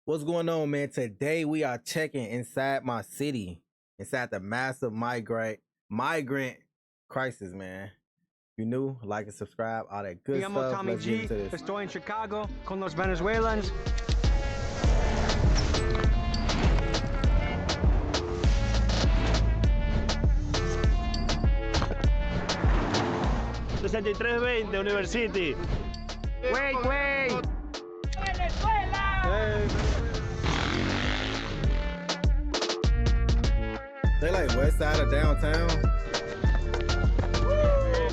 What's going on, man? Today we are checking inside my city, inside the massive migrant crisis, man. If you're new, like and subscribe, all that good stuff. Tommy Let's G. get into this. Estoy en Chicago con los Venezuelans. $6320 University. Güey. Venezuela. They like west side of downtown.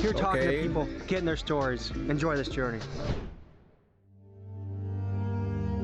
You're talking Okay. to people, getting their stories. Enjoy this journey.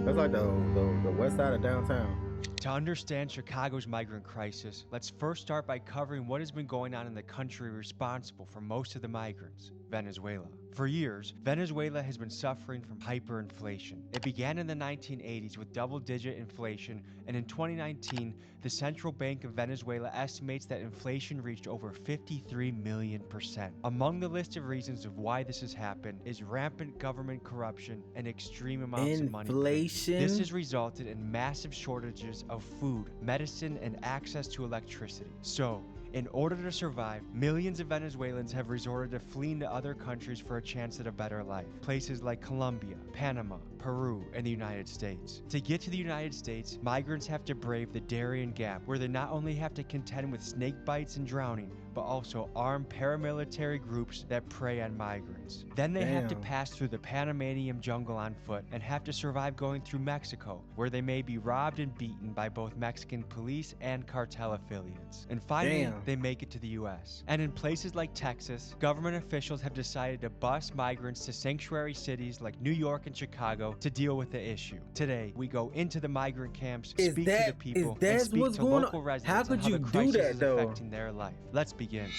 That's like the west side of downtown. To understand Chicago's migrant crisis, let's first start by covering what has been going on in the country responsible for most of the migrants, Venezuela. For years, Venezuela has been suffering from hyperinflation. It began in the 1980s with double-digit inflation, and in 2019, the Central Bank of Venezuela estimates that inflation reached over 53 million%. Among the list of reasons of why this has happened is rampant government corruption and extreme amounts of money printed. Inflation? This has resulted in massive shortages of food, medicine, and access to electricity. So, in order to survive, millions of Venezuelans have resorted to fleeing to other countries for a chance at a better life. Places like Colombia, Panama, Peru, and the United States. To get to the United States, migrants have to brave the Darien Gap, where they not only have to contend with snake bites and drowning, but also armed paramilitary groups that prey on migrants. Then they have to pass through the Panamanian jungle on foot and have to survive going through Mexico, where they may be robbed and beaten by both Mexican police and cartel affiliates. And finally, they make it to the US. And in places like Texas, government officials have decided to bus migrants to sanctuary cities like New York and Chicago to deal with the issue. Today, we go into the migrant camps, speak to the people, and speak to local residents on how the crisis is affecting their life. Let's begin.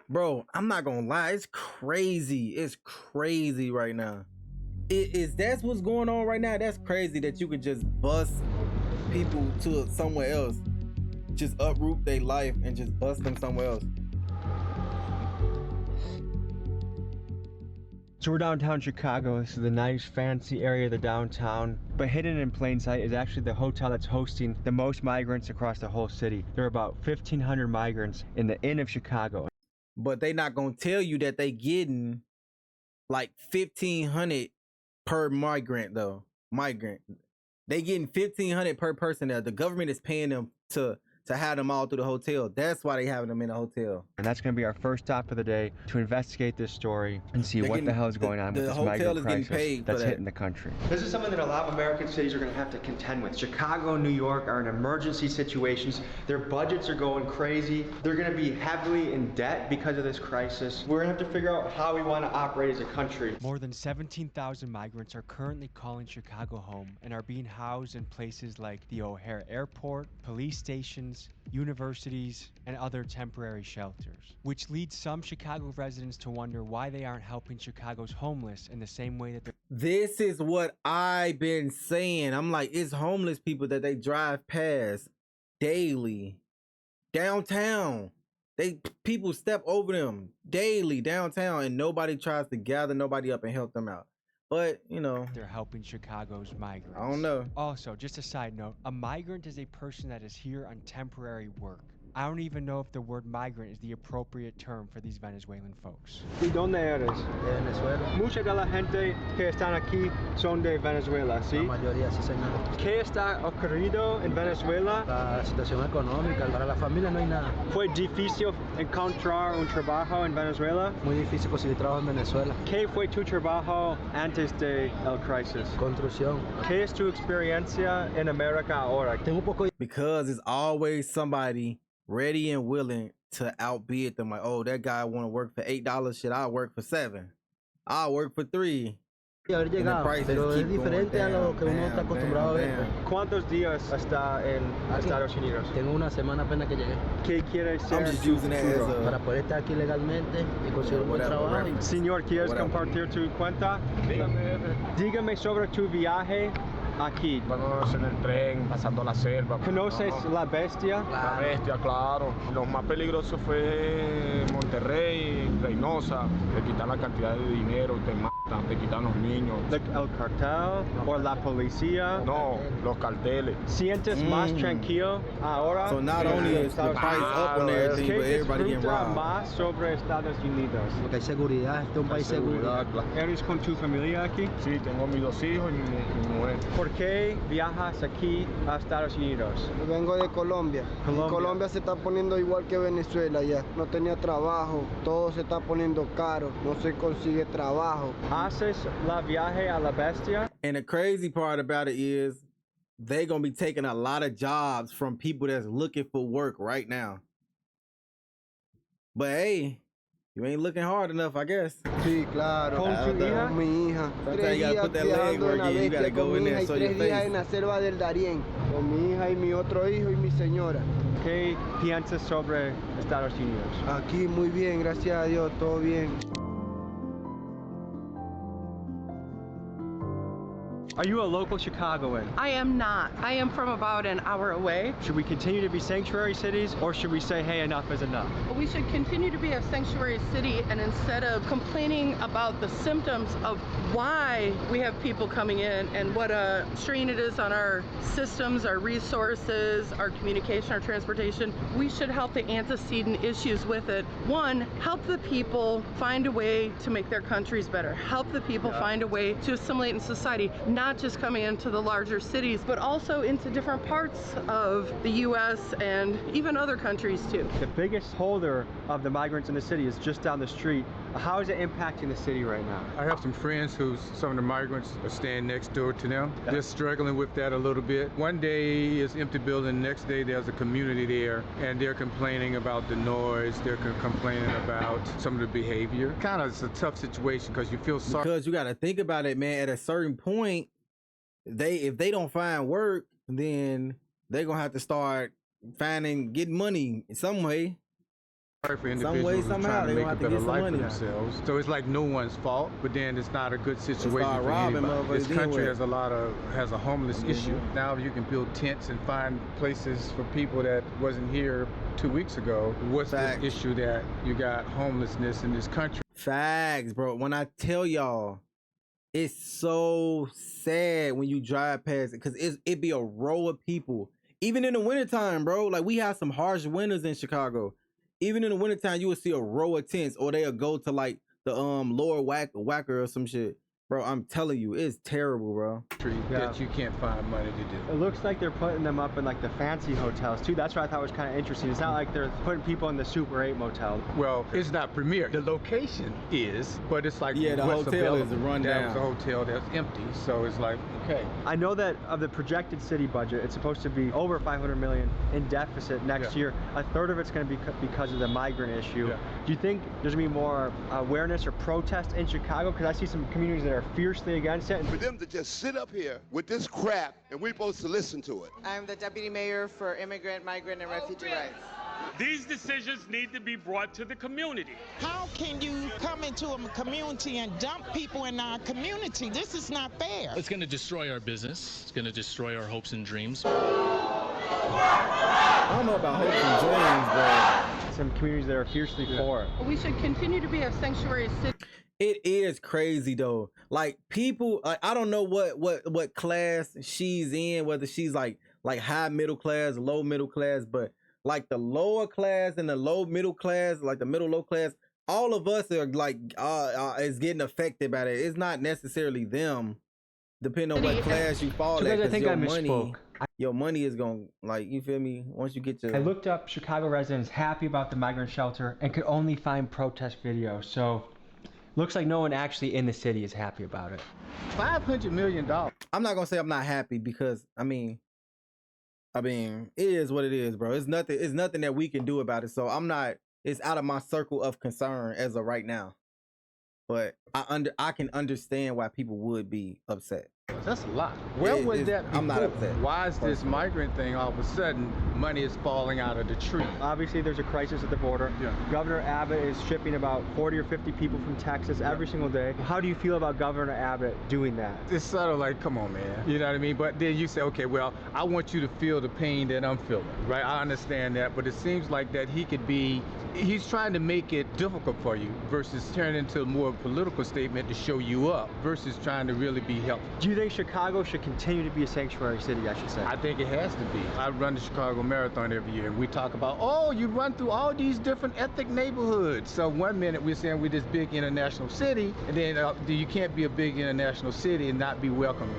Bro, I'm not gonna lie, it's crazy. It's crazy right now. Is that's what's going on right now? That's crazy that you could just bus people to somewhere else. Just uproot their life and just bust them somewhere else. So we're downtown Chicago. This is the nice fancy area of the downtown, but hidden in plain sight is actually the hotel that's hosting the most migrants across the whole city. There are about 1,500 migrants in the Inn of Chicago. But they not gonna tell you that they getting like 1,500 per migrant though. They getting 1,500 per person there. The government is paying them to have them all through the hotel. That's why they having them in the hotel. And that's going to be our first stop of the day to investigate this story and see what the hell is going on with this migrant crisis that's hitting the country. This is something that a lot of American cities are going to have to contend with. Chicago and New York are in emergency situations. Their budgets are going crazy. They're going to be heavily in debt because of this crisis. We're going to have to figure out how we want to operate as a country. More than 17,000 migrants are currently calling Chicago home and are being housed in places like the O'Hare Airport, police stations, universities, and other temporary shelters, which leads some Chicago residents to wonder why they aren't helping Chicago's homeless in the same way that they're. This is what I've been saying. I'm like, it's homeless people that they drive past daily downtown. People step over them daily downtown, and nobody tries to gather nobody up and help them out. But, you know, they're helping Chicago's migrants. I don't know. Also, just a side note, a migrant is a person that is here on temporary work. I don't even know if the word migrant is the appropriate term for these Venezuelan folks. ¿Y dónde eres? De Venezuela. Mucha de la gente que están aquí son de Venezuela, ¿sí? La mayoría, sí, señor. ¿Qué está ocurrido en Venezuela? La situación económica, para la familia no hay nada. ¿Fue difícil encontrar un trabajo en Venezuela? Muy difícil conseguir trabajo en Venezuela. ¿Qué fue tu trabajo antes de el crisis? Construcción. ¿Qué es tu experiencia en América ahora? Tengo un poco. Because it's always somebody ready and willing to outbid them. Like, oh, that guy want to work for $8. Shit, I'll work for $7. I'll work for $3. Haber llegado, pero es diferente a lo que uno está acostumbrado a ver. ¿Cuántos días está en Estados Unidos? Tengo una semana apenas que llegué. ¿Qué quiere ser? I'm just using that as a, para poder estar aquí legalmente y conseguir un buen trabajo. Señor, ¿quieres compartir tu cuenta? Dígame sobre tu viaje aquí. Vamos en el tren, pasando la selva. ¿Conoces la bestia? La bestia, claro. Lo más peligroso fue Monterrey, Reynosa, de quitar la cantidad de dinero, te Te quitan los niños. Like el cartel or la policía. No, los carteles. Sientes más tranquilo ahora. So not only is the price up on everything, but everybody getting robbed. Más sobre Estados Unidos. Porque hay seguridad, este es un país seguro. ¿Eres con tu familia aquí? Sí, tengo mis 2 hijos y mi mujer. ¿Por qué viajas aquí a Estados Unidos? Vengo de Colombia. Colombia. Colombia se está poniendo igual que Venezuela ya. No tenía trabajo, todo se está poniendo caro, no se consigue trabajo. ¿Haces la viaje a la bestia? And the crazy part about it is they gonna be taking a lot of jobs from people that's looking for work right now. But hey, you ain't looking hard enough, I guess. Sí, claro. ¿Con tu hija? Con mi hija. Sometimes 3 you gotta días put that leg viajando work en la in. You gotta bestia go con in mi there hija and y show your 3 días face. en la selva del Darién. Con mi hija y mi otro hijo y mi señora. ¿Qué piensas sobre Estados Unidos? Aquí muy bien, gracias a Dios, todo bien. Are you a local Chicagoan? I am not. I am from about an hour away. Should we continue to be sanctuary cities, or should we say, hey, enough is enough? We should continue to be a sanctuary city, and instead of complaining about the symptoms of why we have people coming in and what a strain it is on our systems, our resources, our communication, our transportation, we should help the antecedent issues with it. One, help the people find a way to make their countries better. Help the people find a way to assimilate in society, not just coming into the larger cities, but also into different parts of the US and even other countries too. The biggest holder of the migrants in the city is just down the street. How is it impacting the city right now? I have some friends who some of the migrants are staying next door to them. They're struggling with that a little bit. One day it's empty building, next day there's a community there, and they're complaining about the noise, they're complaining about some of the behavior. Kind of it's a tough situation because you feel sorry. Because you gotta think about it, man. At a certain point, if they don't find work, then they're gonna have to start getting money in some way. For Some individuals way, who are somehow, trying to they make gonna a have to better get some life for money. themselves. So it's like no one's fault, but then it's not a good situation start for robbing anybody. motherfuckers This country anyway. has a homeless issue. Now you can build tents and find places for people that wasn't here 2 weeks ago. What's Facts. this issue that you got homelessness in this country? Facts, bro. When I tell y'all, it's so sad when you drive past it, because it be a row of people. Even in the wintertime, bro. Like, we have some harsh winters in Chicago. Even in the wintertime, you will see a row of tents, or they'll go to like the lower whacker or some shit. Bro, I'm telling you, it's terrible, bro. That you can't find money to do. It looks like they're putting them up in like the fancy hotels too. That's what I thought was kind of interesting. It's not like they're putting people in the Super 8 motel. Well, it's not premier. The location is, but it's like Yeah, the what's hotel is available. a rundown. That was a hotel that's empty, so it's like, okay. I know that of the projected city budget, it's supposed to be over 500 million in deficit next year. A third of it's going to be because of the migrant issue. Yeah. Do you think there's going to be more awareness or protest in Chicago? Because I see some communities that are fiercely against it. For them to just sit up here with this crap and we're supposed to listen to it. I'm the deputy mayor for Immigrant, Migrant, and Refugee Rights. These decisions need to be brought to the community. How can you come into a community and dump people in our community? This is not fair. It's going to destroy our business. It's going to destroy our hopes and dreams. I don't know about hopes and dreams, but some communities that are fiercely for it. We should continue to be a sanctuary city. it is crazy though. Like, people, I don't know what class she's in, whether she's like high middle class, low middle class, but like the lower class and the low middle class, like the middle low class, all of us are like is getting affected by it. It's not necessarily them, depending on what class you fall So at. guys, I think your I money, misspoke. your money is gonna, like, you feel me? Once you get your, I looked up Chicago residents happy about the migrant shelter and could only find protest videos. So looks like no one actually in the city is happy about it. $500 million. I'm not gonna say I'm not happy, because I mean, it is what it is, bro. It's nothing that we can do about it. So I'm not, it's out of my circle of concern as of right now. But I can understand why people would be upset. That's a lot. Where was that before? I'm not upset. Why is this migrant thing all of a sudden money is falling out of the tree? Obviously, there's a crisis at the border. Yeah. Governor Abbott is shipping about 40 or 50 people from Texas every single day. How do you feel about Governor Abbott doing that? It's sort of like, come on, man. You know what I mean? But then you say, okay, well, I want you to feel the pain that I'm feeling, right? I understand that, but it seems like that he's trying to make it difficult for you versus turn into more of a political statement to show you up versus trying to really be helpful. Do you think Chicago should continue to be a sanctuary city, I should say? I think it has to be. I run the Chicago Marathon every year, and we talk about, oh, you run through all these different ethnic neighborhoods. So one minute we're saying we're this big international city, and then you can't be a big international city and not be welcoming.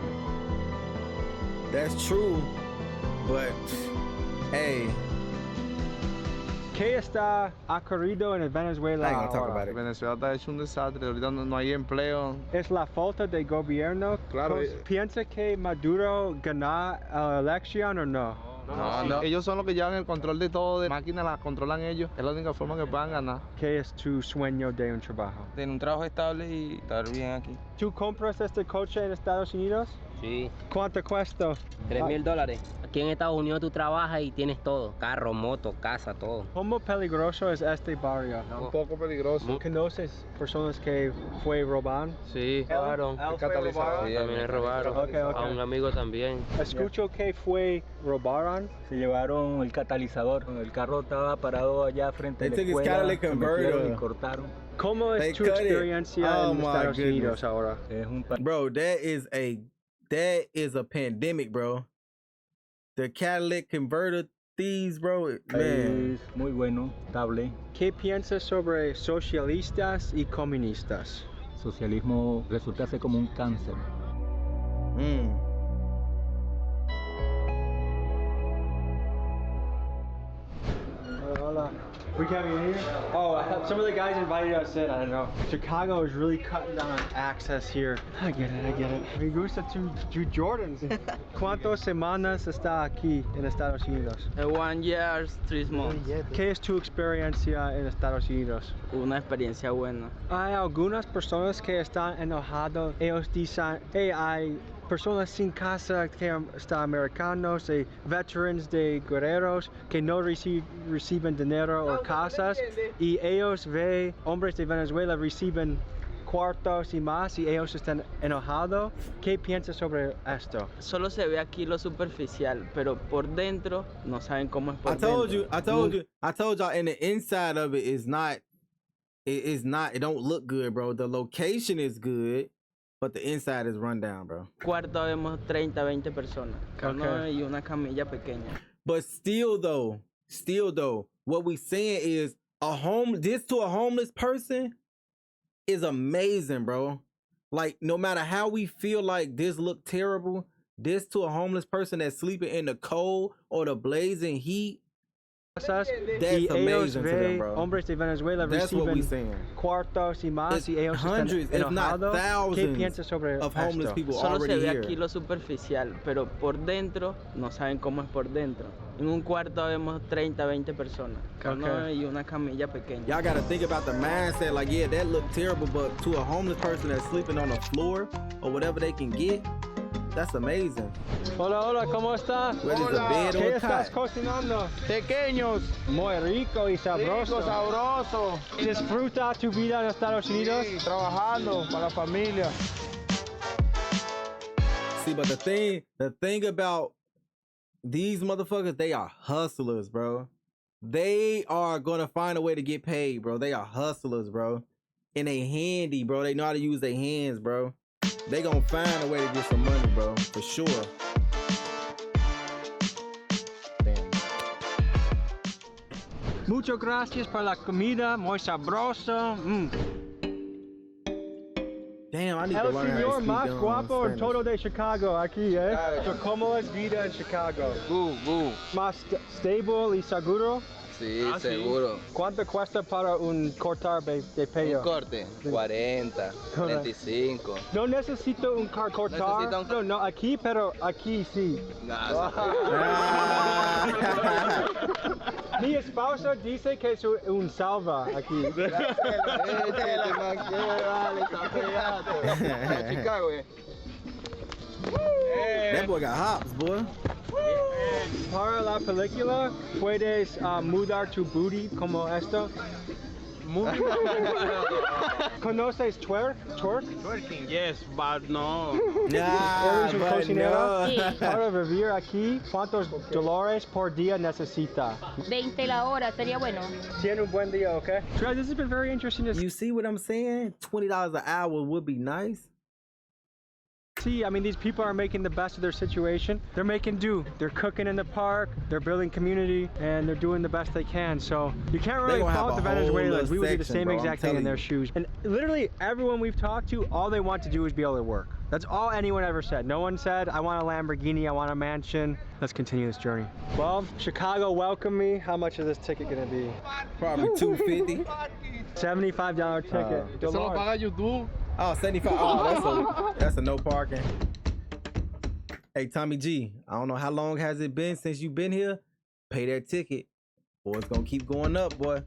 That's true, but hey. ¿Qué está ocurrido en Venezuela? I ain't gonna talk about it. Venezuela está hecho un desastre, ahorita no hay empleo. ¿Es la falta de gobierno? Claro. ¿Piensa que Maduro gana la elección o no? No. Ellos son los que llevan el control de todo, de máquinas las controlan ellos. Es la única forma que puedan ganar. ¿Qué es tu sueño de un trabajo? Tener un trabajo estable y estar bien aquí. ¿Tú compras este coche en Estados Unidos? Sí. ¿Cuánto cuesta? $3,000. Aquí en Estados Unidos tú trabajas y tienes todo. Carro, moto, casa, todo. ¿Cómo peligroso es este barrio? Un poco peligroso. ¿Conoces personas que fue roban? Sí, robaron. ¿Él fue robaron? Sí, también robaron. Okay. A un amigo también. Escucho que fue robaron. Se llevaron el catalizador. El carro estaba parado allá frente a la escuela. Catalytic converter. Y cortaron. ¿Cómo es tu experiencia en Estados Unidos ahora? Bro, that is a pandemic, bro. The catalytic converter thieves, bro. Man. Es muy bueno, estable. ¿Qué piensas sobre socialistas y comunistas? Socialismo resulta ser como un cáncer. Hola. We can't be in here? Oh, I thought some of the guys invited us in. I don't know. Chicago is really cutting down on access here. I get it. Me gusta tu Jordans. ¿Cuántas semanas está aquí en Estados Unidos? 1 year, 3 months. ¿Qué es tu experiencia en Estados Unidos? Una experiencia buena. Hay algunas personas que están enojados. Ellos dicen, hey, hay personas sin casa que están americanos, veterans de guerreros que no reciben dinero o casas, y ellos ven hombres de Venezuela reciben cuartos y más y ellos están enojados. ¿Qué piensas sobre esto? Solo se ve aquí lo superficial, pero por dentro no saben cómo es por I told y'all, and the inside of it is not, it don't look good, bro. The location is good, but the inside is run down, bro. Cuarto vemos 30, 20 personas. Okay. Y una camilla pequeña. But still though, what we saying is this to a homeless person is amazing, bro. Like, no matter how we feel like this look terrible, this to a homeless person that's sleeping in the cold or the blazing heat, that's amazing to them, bro. Hombres de Venezuela that's what we saying. Cuartos y más y ellos hundreds, if not thousands, of homeless people Solo already se ve here. Aquí lo superficial, pero por dentro no saben cómo es por dentro. En un cuarto vemos 30, 20 personas. Okay. Y una camilla pequeña. Y'all gotta think about the mindset. Like, yeah, that look terrible, but to a homeless person that's sleeping on the floor or whatever they can get, that's amazing. Hola, ¿cómo estás? ¿Qué estás cocinando? Pequeños. Muy rico y sabroso. Rico, sabroso. ¿Disfruta tu vida en Estados Unidos? Sí, trabajando para la familia. See, but the thing about these motherfuckers, they are hustlers, bro. They are gonna find a way to get paid, bro. They are hustlers, bro. And they handy, bro. They know how to use their hands, bro. They gonna find a way to get some money, bro, for sure. Damn. Muchas gracias por la comida, muy sabroso. Damn, I need to learn how to speak El señor más guapo en todo de Chicago aquí, Claro. ¿Cómo es vida en Chicago? Good. ¿Más stable y seguro? Sí, seguro. ¿Cuánto cuesta para un cortar de pelo? Un corte, 40, 35. No necesito un cortar. No, aquí, pero aquí sí. Mi esposa dice que es un salva aquí. Chicago, That boy got hops, boy. Para la película, puedes mudar tu booty como esto. ¿Conoces twerk? Twerking, yes, but no. ¿Eres un but cocinero? no. Para vivir aquí, ¿cuántos dólares por día necesita? 20 la hora, sería bueno. Tiene un buen día, okay? Guys, this has been very interesting. You see what I'm saying? $20 an hour would be nice. See, I mean, these people are making the best of their situation. They're making do. They're cooking in the park, they're building community, and they're doing the best they can. So you can't really fault the Venezuelans. We would do the same exact thing in their shoes. And literally everyone we've talked to, all they want to do is be able to work. That's all anyone ever said. No one said, I want a Lamborghini, I want a mansion. Let's continue this journey. Well, Chicago welcome me. How much is this ticket gonna be? Probably $250. $75 ticket. Eso lo paga YouTube. Oh, 75. Oh, that's a no parking. Hey, Tommy G, I don't know how long has it been since you've been here. Pay that ticket. Boy, it's gonna keep going up, boy.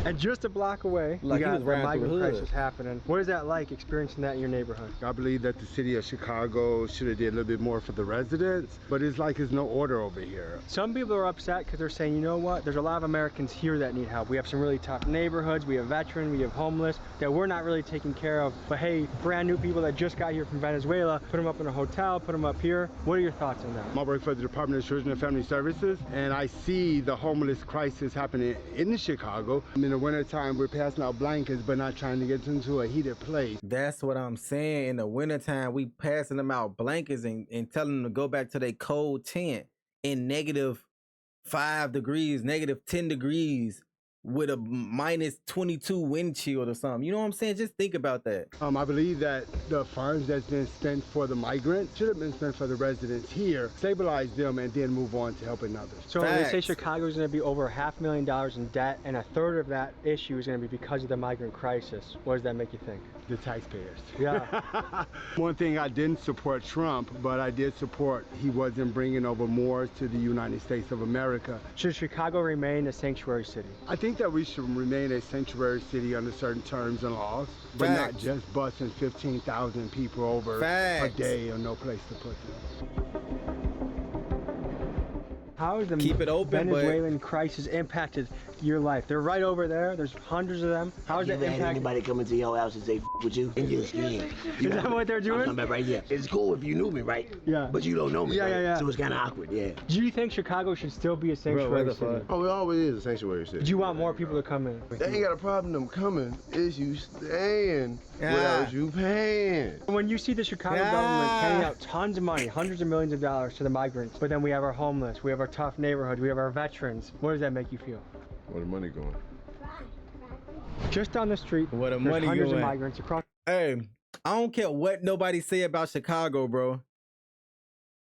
And just a block away, Like you he got was the riding through migrant the hood. crisis happening. What is that like, experiencing that in your neighborhood? I believe that the city of Chicago should have did a little bit more for the residents, but it's like there's no order over here. Some people are upset because they're saying, you know what, there's a lot of Americans here that need help. We have some really tough neighborhoods, we have veterans, we have homeless that we're not really taking care of. But hey, brand new people that just got here from Venezuela, put them up in a hotel, put them up here. What are your thoughts on that? I work for the Department of Children and Family Services, and I see the homeless crisis happening in Chicago. In the wintertime, we're passing out blankets, but not trying to get into a heated place. That's what I'm saying. In the wintertime, we passing them out blankets and telling them to go back to their cold tent in -5 degrees, -10 degrees with a -22 wind chill or something. You know what I'm saying? Just think about that. I believe that the funds that's been spent for the migrants should have been spent for the residents here, stabilize them, and then move on to helping others. So they say Chicago is going to be over $500,000 in debt, and a third of that issue is going to be because of the migrant crisis. What does that make you think? The taxpayers. Yeah. One thing, I didn't support Trump, but I did support he wasn't bringing over Moors to the United States of America. Should Chicago remain a sanctuary city? I think that we should remain a sanctuary city under certain terms and laws, but not just busing 15,000 people over a day or no place to put them. How has the Venezuelan crisis impacted your life? They're right over there. There's hundreds of them. How has it impacted? Anybody come into your house and say with you in your skin? Is that what they're doing? I'm talking about right here. It's cool if you knew me, right? Yeah. But you don't know me, right? Yeah. So it's kind of awkward, yeah. Do you think Chicago should still be a sanctuary city? Oh, it always is a sanctuary city. Do you want more people to come in? They ain't got a problem them coming. It's you staying without you paying. When you see the Chicago government handing out tons of money, hundreds of millions of dollars to the migrants, but then we have our homeless, we have our tough neighborhoods, we have our veterans, what does that make you feel? Where the money going? Just down the street, where the there's money hundreds going? of migrants across. Hey, I don't care what nobody say about Chicago, bro.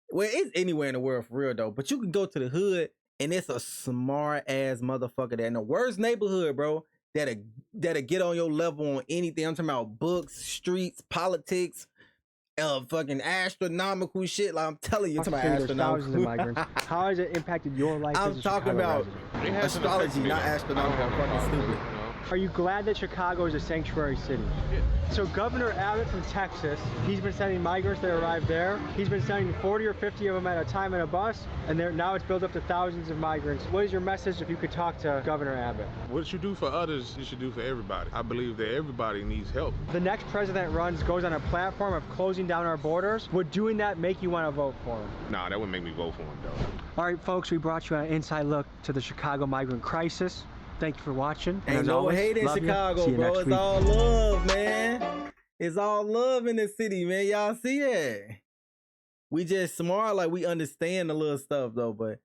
Well, it's anywhere in the world for real though. But you can go to the hood and it's a smart ass motherfucker there in the worst neighborhood, bro. That'll get on your level on anything. I'm talking about books, streets, politics, fucking astronomical shit. Like I'm telling you, I'm talking about astronomical. Thousands of migrants. How has it impacted your life? I'm talking about astrology, not astronomical. I'm fucking stupid. Are you glad that Chicago is a sanctuary city? Yeah. So Governor Abbott from Texas, he's been sending migrants that arrive there. He's been sending 40 or 50 of them at a time in a bus, and now it's built up to thousands of migrants. What is your message if you could talk to Governor Abbott? What you do for others, you should do for everybody. I believe that everybody needs help. The next president runs goes on a platform of closing down our borders. Would doing that make you want to vote for him? Nah, that wouldn't make me vote for him, though. All right, folks, we brought you an inside look to the Chicago migrant crisis. Thank you for watching. Ain't no hate in Chicago, bro. It's all love, man. It's all love in the city, man. Y'all see that? We just smart, like we understand the little stuff though, but